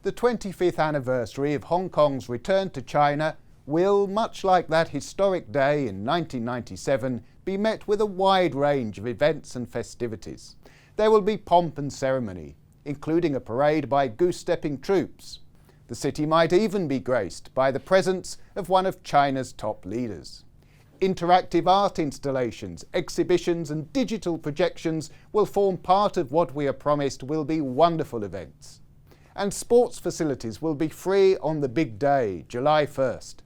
The 25th anniversary of Hong Kong's return to China will, much like that historic day in 1997, be met with a wide range of events and festivities. There will be pomp and ceremony, including a parade by goose-stepping troops. The city might even be graced by the presence of one of China's top leaders. Interactive art installations, exhibitions and digital projections will form part of what we are promised will be wonderful events. And sports facilities will be free on the big day, July 1st.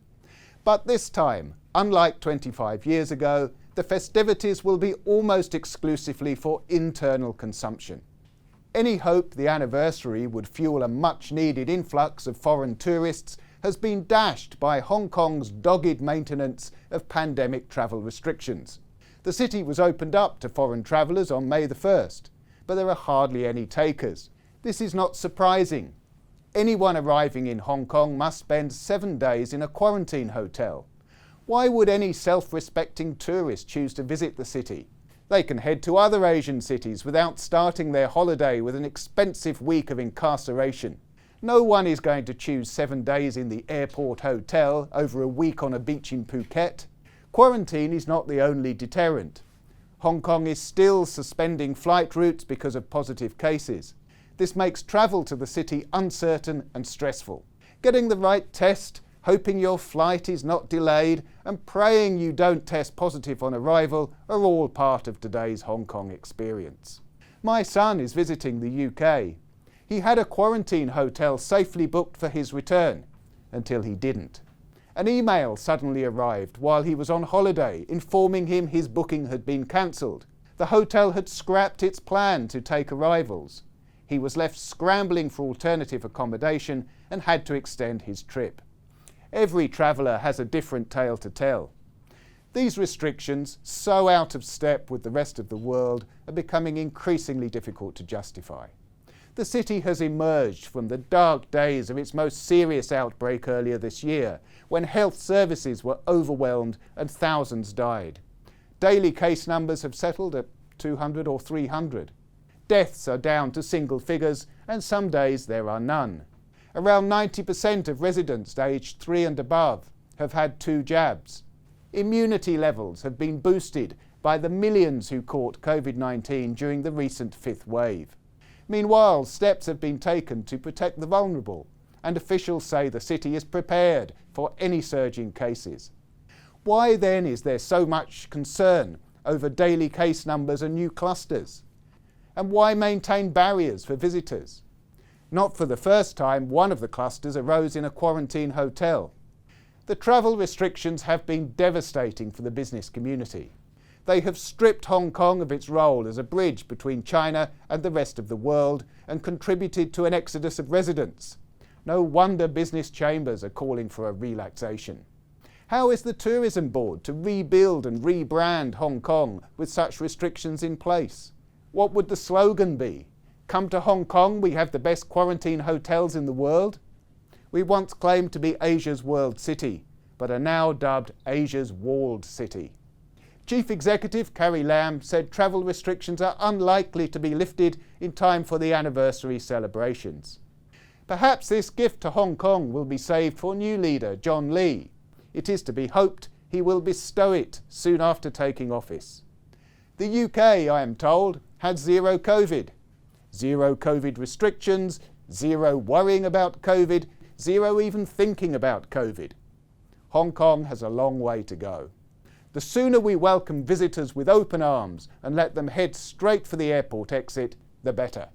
But this time, unlike 25 years ago, the festivities will be almost exclusively for internal consumption. Any hope the anniversary would fuel a much-needed influx of foreign tourists has been dashed by Hong Kong's dogged maintenance of pandemic travel restrictions. The city was opened up to foreign travellers on May the 1st, but there are hardly any takers. This is not surprising. Anyone arriving in Hong Kong must spend 7 days in a quarantine hotel. Why would any self-respecting tourist choose to visit the city? They can head to other Asian cities without starting their holiday with an expensive week of incarceration. No one is going to choose 7 days in the airport hotel over a week on a beach in Phuket. Quarantine is not the only deterrent. Hong Kong is still suspending flight routes because of positive cases. This makes travel to the city uncertain and stressful. Getting the right test, hoping your flight is not delayed, and praying you don't test positive on arrival are all part of today's Hong Kong experience. My son is visiting the UK. He had a quarantine hotel safely booked for his return, until he didn't. An email suddenly arrived while he was on holiday informing him his booking had been cancelled. The hotel had scrapped its plan to take arrivals. He was left scrambling for alternative accommodation and had to extend his trip. Every traveller has a different tale to tell. These restrictions, so out of step with the rest of the world, are becoming increasingly difficult to justify. The city has emerged from the dark days of its most serious outbreak earlier this year, when health services were overwhelmed and thousands died. Daily case numbers have settled at 200 or 300. Deaths are down to single figures, and some days there are none. Around 90% of residents aged 3 and above have had 2 jabs. Immunity levels have been boosted by the millions who caught COVID-19 during the recent 5th wave. Meanwhile, steps have been taken to protect the vulnerable, and officials say the city is prepared for any surge in cases. Why then is there so much concern over daily case numbers and new clusters? And why maintain barriers for visitors? Not for the first time, one of the clusters arose in a quarantine hotel. The travel restrictions have been devastating for the business community. They have stripped Hong Kong of its role as a bridge between China and the rest of the world and contributed to an exodus of residents. No wonder business chambers are calling for a relaxation. How is the tourism board to rebuild and rebrand Hong Kong with such restrictions in place? What would the slogan be? Come to Hong Kong, we have the best quarantine hotels in the world? We once claimed to be Asia's world city, but are now dubbed Asia's walled city. Chief Executive Carrie Lam said travel restrictions are unlikely to be lifted in time for the anniversary celebrations. Perhaps this gift to Hong Kong will be saved for new leader John Lee. It is to be hoped he will bestow it soon after taking office. The UK, I am told, had 0 COVID. 0 COVID restrictions, 0 worrying about COVID, 0 even thinking about COVID. Hong Kong has a long way to go. The sooner we welcome visitors with open arms and let them head straight for the airport exit, the better.